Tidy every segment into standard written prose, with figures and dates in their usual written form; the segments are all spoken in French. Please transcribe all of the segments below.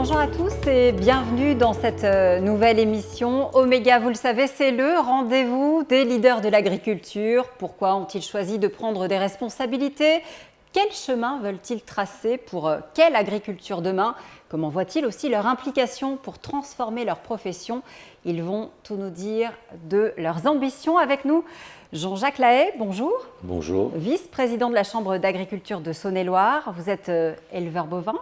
Bonjour à tous et bienvenue dans cette nouvelle émission. Oméga, vous le savez, c'est le rendez-vous des leaders de l'agriculture. Pourquoi ont-ils choisi de prendre des responsabilités? Quel chemin veulent-ils tracer pour quelle agriculture demain? Comment voient-ils aussi leur implication pour transformer leur profession? Ils vont tout nous dire de leurs ambitions avec nous. Jean-Jacques Lahaye, bonjour. Bonjour. Vice-président de la Chambre d'agriculture de Saône-et-Loire. Vous êtes éleveur bovin.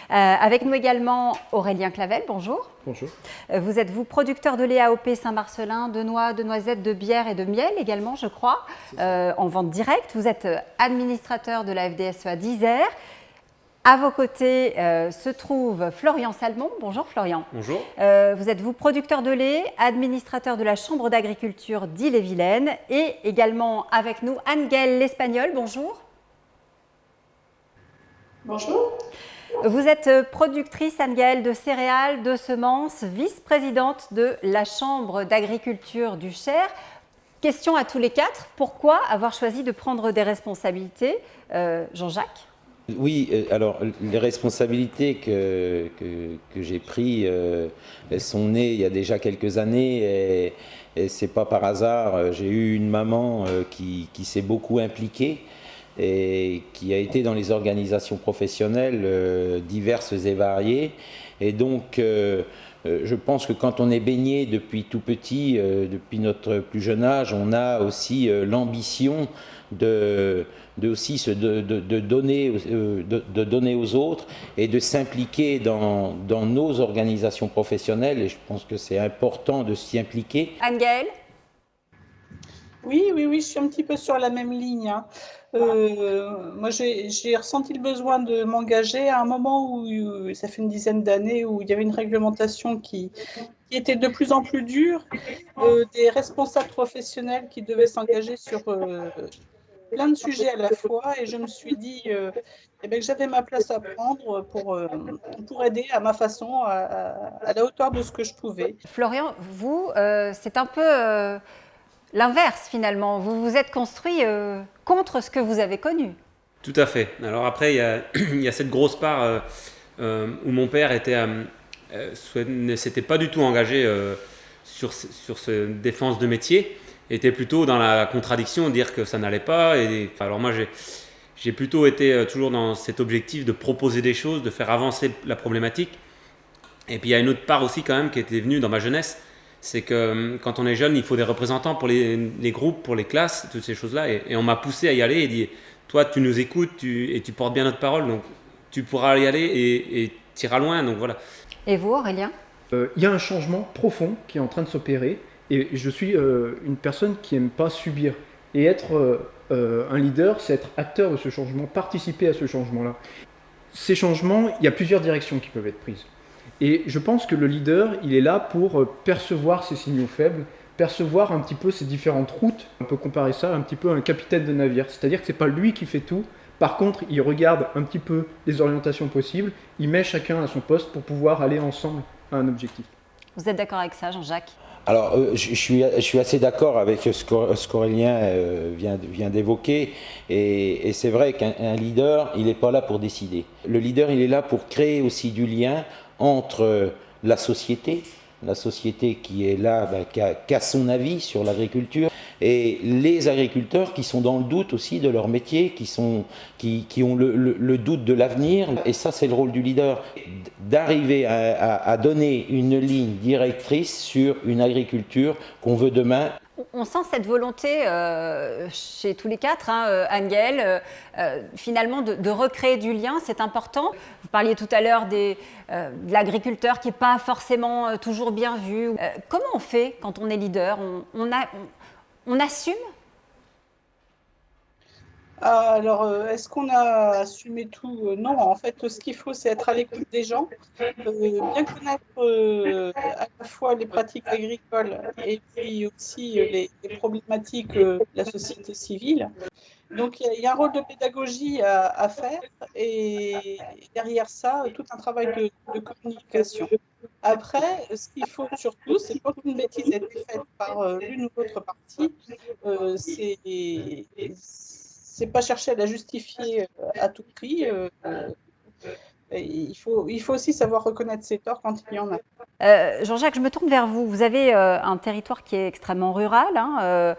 Avec nous également Aurélien Clavel, bonjour. Bonjour. Vous êtes producteur de lait AOP Saint-Marcelin, de noix, de noisettes, de bière et de miel également, je crois, en vente directe. Vous êtes administrateur de la FDSEA d'Isère. À vos côtés se trouve Florian Salmon. Bonjour Florian. Bonjour. Vous êtes producteur de lait, administrateur de la Chambre d'agriculture d'Ille-et-Vilaine et également avec nous Anne-Gaëlle L'Espagnol. Bonjour. Bonjour. Vous êtes productrice, Anne-Gaëlle, de céréales, de semences, vice-présidente de la Chambre d'agriculture du Cher. Question à tous les quatre, pourquoi avoir choisi de prendre des responsabilités, Jean-Jacques? Oui, alors les responsabilités que j'ai prises, elles sont nées il y a déjà quelques années et c'est pas par hasard. J'ai eu une maman qui s'est beaucoup impliquée et qui a été dans les organisations professionnelles diverses et variées. Et donc, je pense que quand on est baigné depuis tout petit, depuis notre plus jeune âge, on a aussi l'ambition de donner aux autres et de s'impliquer dans nos organisations professionnelles. Et je pense que c'est important de s'y impliquer. Anne-Gaëlle? Oui, je suis un petit peu sur la même ligne. Moi, j'ai ressenti le besoin de m'engager à un moment où, ça fait une dizaine d'années, où il y avait une réglementation qui était de plus en plus dure, des responsables professionnels qui devaient s'engager sur plein de sujets à la fois, et je me suis dit que j'avais ma place à prendre pour aider à ma façon, à la hauteur de ce que je pouvais. Florian, vous, c'est un peu l'inverse finalement. Vous vous êtes construit contre ce que vous avez connu. Tout à fait. Alors après, il y a cette grosse part où mon père ne s'était pas du tout engagé sur cette défense de métier, était plutôt dans la contradiction, dire que ça n'allait pas. Alors moi, j'ai plutôt été toujours dans cet objectif de proposer des choses, de faire avancer la problématique. Et puis il y a une autre part aussi quand même qui était venue dans ma jeunesse, c'est que quand on est jeune, il faut des représentants pour les groupes, pour les classes, toutes ces choses-là. Et on m'a poussé à y aller et dit, toi tu nous écoutes et tu portes bien notre parole, donc tu pourras y aller et tu iras loin. Donc voilà. Et vous, Aurélien? Il y a un changement profond qui est en train de s'opérer. Et je suis une personne qui n'aime pas subir. Et être un leader, c'est être acteur de ce changement, participer à ce changement-là. Ces changements, il y a plusieurs directions qui peuvent être prises. Et je pense que le leader, il est là pour percevoir ces signaux faibles, percevoir un petit peu ces différentes routes. On peut comparer ça un petit peu à un capitaine de navire. C'est-à-dire que ce n'est pas lui qui fait tout. Par contre, il regarde un petit peu les orientations possibles. Il met chacun à son poste pour pouvoir aller ensemble à un objectif. Vous êtes d'accord avec ça, Jean-Jacques? Alors, je suis assez d'accord avec ce qu'Aurélien vient d'évoquer. Et c'est vrai qu'un leader, il n'est pas là pour décider. Le leader, il est là pour créer aussi du lien entre la société qui est là, qui a son avis sur l'agriculture, et les agriculteurs qui sont dans le doute aussi de leur métier, qui ont le doute de l'avenir. Et ça, c'est le rôle du leader, d'arriver à donner une ligne directrice sur une agriculture qu'on veut demain. On sent cette volonté chez tous les quatre, hein, Anne-Gaëlle, finalement de recréer du lien, c'est important. Vous parliez tout à l'heure de l'agriculteur qui n'est pas forcément toujours bien vu. Comment on fait quand on est leader? On assume? Alors, est-ce qu'on a assumé tout? Non, en fait, ce qu'il faut, c'est être à l'écoute des gens, bien connaître à la fois les pratiques agricoles et puis aussi les problématiques de la société civile. Donc, il y a un rôle de pédagogie à faire et derrière ça, tout un travail de communication. Après, ce qu'il faut surtout, c'est quand une bêtise a été faite par l'une ou l'autre partie, c'est pas chercher à la justifier à tout prix. Et il faut aussi savoir reconnaître ses torts quand il y en a. Jean-Jacques, je me tourne vers vous. Vous avez un territoire qui est extrêmement rural.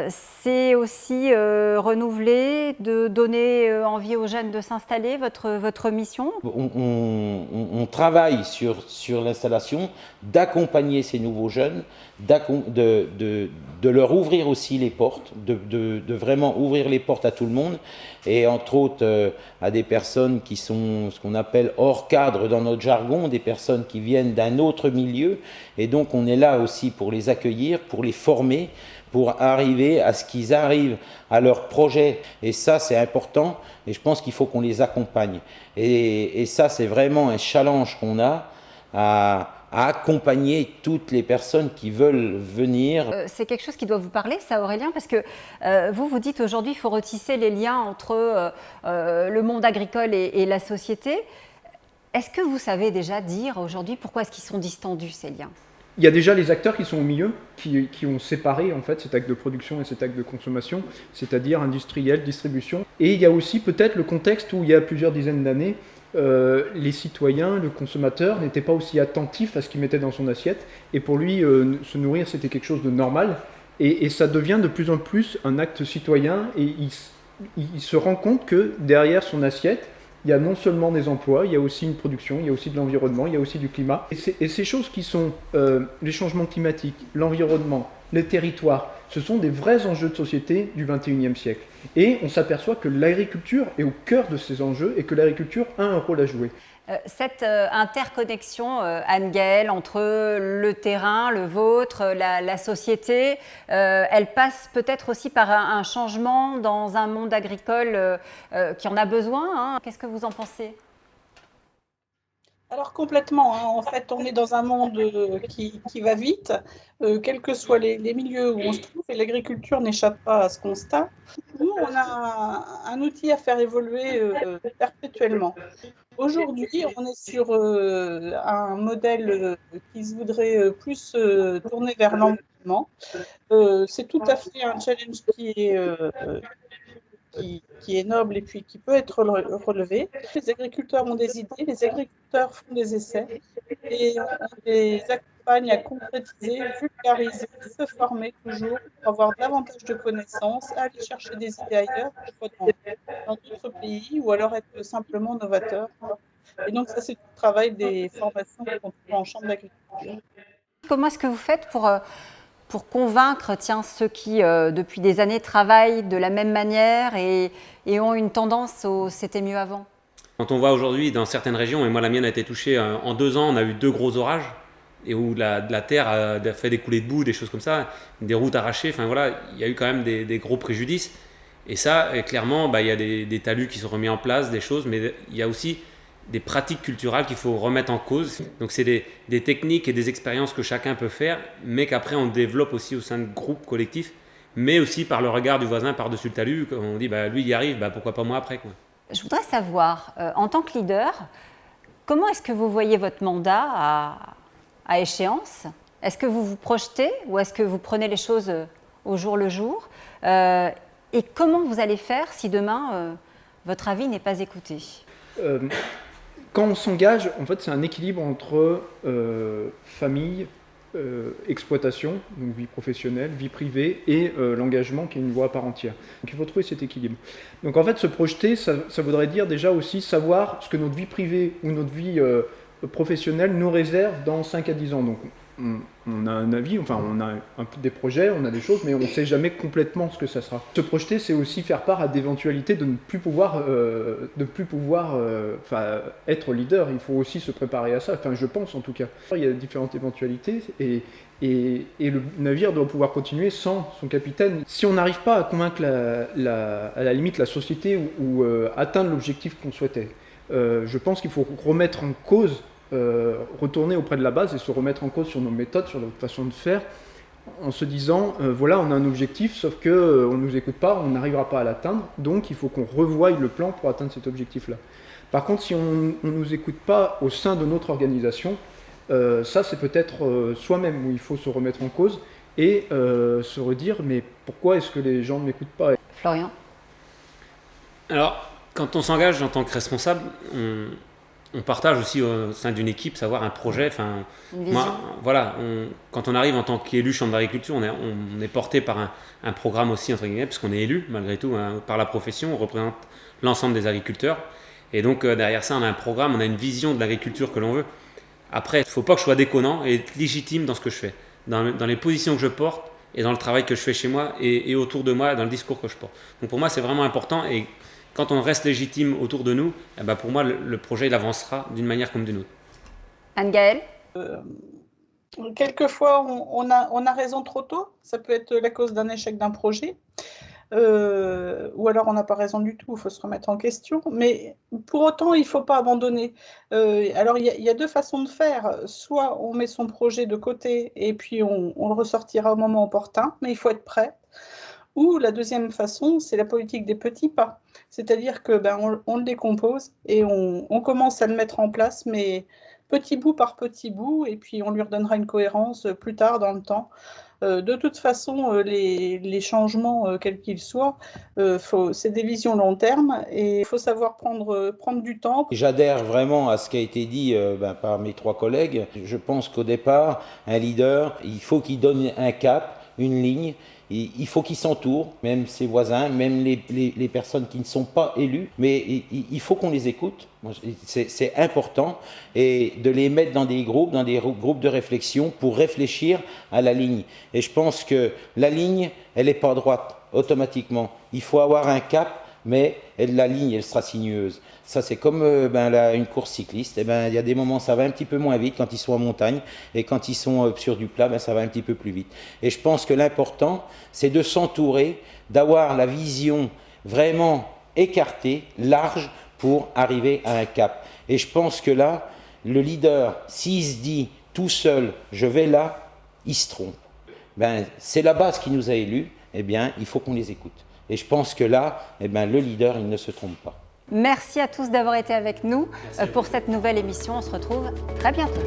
C'est aussi renouveler, de donner envie aux jeunes de s'installer, votre mission? On travaille sur l'installation, d'accompagner ces nouveaux jeunes, de leur ouvrir aussi les portes, de vraiment ouvrir les portes à tout le monde, et entre autres à des personnes qui sont ce qu'on appelle hors cadre dans notre jargon, des personnes qui viennent d'un autre milieu, et donc on est là aussi pour les accueillir, pour les former, pour arriver à ce qu'ils arrivent à leur projet. Et ça, c'est important, et je pense qu'il faut qu'on les accompagne. Et ça, c'est vraiment un challenge qu'on a à accompagner toutes les personnes qui veulent venir. C'est quelque chose qui doit vous parler, ça, Aurélien, parce que vous dites aujourd'hui qu'il faut retisser les liens entre le monde agricole et la société. Est-ce que vous savez déjà dire aujourd'hui pourquoi est-ce qu'ils sont distendus, ces liens? Il y a déjà les acteurs qui sont au milieu, qui ont séparé en fait cet acte de production et cet acte de consommation, c'est-à-dire industriel, distribution. Et il y a aussi peut-être le contexte où il y a plusieurs dizaines d'années, les citoyens, le consommateur n'étaient pas aussi attentifs à ce qu'il mettait dans son assiette. Et pour lui, se nourrir, c'était quelque chose de normal. Et ça devient de plus en plus un acte citoyen. Et il se rend compte que derrière son assiette, il y a non seulement des emplois, il y a aussi une production, il y a aussi de l'environnement, il y a aussi du climat. Et ces choses qui sont les changements climatiques, l'environnement, les territoires, ce sont des vrais enjeux de société du XXIe siècle. Et on s'aperçoit que l'agriculture est au cœur de ces enjeux et que l'agriculture a un rôle à jouer. Cette interconnexion, Anne-Gaëlle, entre le terrain, le vôtre, la société, elle passe peut-être aussi par un changement dans un monde agricole qui en a besoin, hein. Qu'est-ce que vous en pensez? Alors complètement, hein. En fait, on est dans un monde qui va vite, quels que soient les milieux où on se trouve, et l'agriculture n'échappe pas à ce constat. Nous, on a un outil à faire évoluer perpétuellement. Aujourd'hui, on est sur un modèle qui se voudrait plus tourner vers l'environnement. C'est tout à fait un challenge qui est noble et puis qui peut être relevé. Les agriculteurs ont des idées, les agriculteurs font des essais et on les accompagne à concrétiser, vulgariser, se former toujours pour avoir davantage de connaissances, aller chercher des idées ailleurs, dans d'autres pays, ou alors être simplement novateur. Et donc ça, c'est le travail des formations qu'on trouve en chambre d'agriculture. Comment est-ce que vous faites pour convaincre ceux qui, depuis des années, travaillent de la même manière et ont une tendance au « c'était mieux avant ». Quand on voit aujourd'hui dans certaines régions, et moi la mienne a été touchée en 2 ans, on a eu 2 gros orages, et où la terre a fait des coulées de boue, des choses comme ça, des routes arrachées, enfin voilà, il y a eu quand même des gros préjudices. Et ça, clairement, il y a des talus qui sont remis en place, des choses, mais il y a aussi des pratiques culturelles qu'il faut remettre en cause. Donc c'est des techniques et des expériences que chacun peut faire, mais qu'après on développe aussi au sein de groupes collectifs, mais aussi par le regard du voisin par-dessus le talus. On dit, lui il y arrive, pourquoi pas moi après, quoi. Je voudrais savoir, en tant que leader, comment est-ce que vous voyez votre mandat à échéance? Est-ce que vous vous projetez ou est-ce que vous prenez les choses au jour le jour? Et comment vous allez faire si demain, votre avis n'est pas écouté? Quand on s'engage, en fait, c'est un équilibre entre famille, exploitation, donc vie professionnelle, vie privée, et l'engagement qui est une voie à part entière. Donc il faut trouver cet équilibre. Donc en fait, se projeter, ça voudrait dire déjà aussi savoir ce que notre vie privée ou notre vie professionnelle nous réserve dans 5 à 10 ans. Donc on a un avis, enfin on a des projets, on a des choses, mais on ne sait jamais complètement ce que ça sera. Se projeter, c'est aussi faire part à d'éventualités de ne plus pouvoir être leader. Il faut aussi se préparer à ça, enfin je pense en tout cas. Il y a différentes éventualités et le navire doit pouvoir continuer sans son capitaine. Si on n'arrive pas à convaincre à la limite la société ou atteindre l'objectif qu'on souhaitait, je pense qu'il faut remettre en cause, retourner auprès de la base et se remettre en cause sur nos méthodes, sur notre façon de faire, en se disant voilà, on a un objectif, sauf qu'on ne nous écoute pas, on n'arrivera pas à l'atteindre, donc il faut qu'on revoie le plan pour atteindre cet objectif-là. Par contre, si on ne nous écoute pas au sein de notre organisation, ça c'est peut-être soi-même où il faut se remettre en cause et se redire mais pourquoi est-ce que les gens ne m'écoutent pas? Florian? Alors, quand on s'engage en tant que responsable, on partage aussi au sein d'une équipe, savoir un projet. Enfin, Une vision. voilà, quand on arrive en tant qu'élu chambre d'agriculture, on est porté par un programme aussi, entre guillemets, puisqu'on est élu, malgré tout, hein, par la profession, on représente l'ensemble des agriculteurs. Et donc, derrière ça, on a un programme, on a une vision de l'agriculture que l'on veut. Après, il ne faut pas que je sois déconnant et être légitime dans ce que je fais, dans les positions que je porte et dans le travail que je fais chez moi et autour de moi, dans le discours que je porte. Donc, pour moi, c'est vraiment important. Et quand on reste légitime autour de nous, eh ben pour moi, le projet il avancera d'une manière comme d'une autre. Anne-Gaëlle? Quelquefois, on a raison trop tôt. Ça peut être la cause d'un échec d'un projet. Ou alors on n'a pas raison du tout, il faut se remettre en question. Mais pour autant, il ne faut pas abandonner. Alors, il y a deux façons de faire. Soit on met son projet de côté et puis on le ressortira au moment opportun, mais il faut être prêt. Ou la deuxième façon, c'est la politique des petits pas. C'est-à-dire que on le décompose et on commence à le mettre en place, mais petit bout par petit bout, et puis on lui redonnera une cohérence plus tard dans le temps. De toute façon, les changements, quels qu'ils soient, c'est des visions long terme et il faut savoir prendre du temps. J'adhère vraiment à ce qui a été dit par mes 3 collègues. Je pense qu'au départ, un leader, il faut qu'il donne un cap, une ligne. Il faut qu'il s'entoure, même ses voisins, même les personnes qui ne sont pas élues, mais il faut qu'on les écoute. C'est important, et de les mettre dans des groupes de réflexion pour réfléchir à la ligne. Et je pense que la ligne, elle n'est pas droite automatiquement. Il faut avoir un cap, mais la ligne, elle sera sinueuse. Ça, c'est comme une course cycliste. Il y a des moments, ça va un petit peu moins vite quand ils sont en montagne, et quand ils sont sur du plat, ça va un petit peu plus vite. Et je pense que l'important, c'est de s'entourer, d'avoir la vision vraiment écartée, large, pour arriver à un cap. Et je pense que là, le leader, s'il se dit tout seul, je vais là, il se trompe. C'est la base qui nous a élus, il faut qu'on les écoute. Et je pense que là, le leader, il ne se trompe pas. Merci à tous d'avoir été avec nous pour cette nouvelle émission. On se retrouve très bientôt.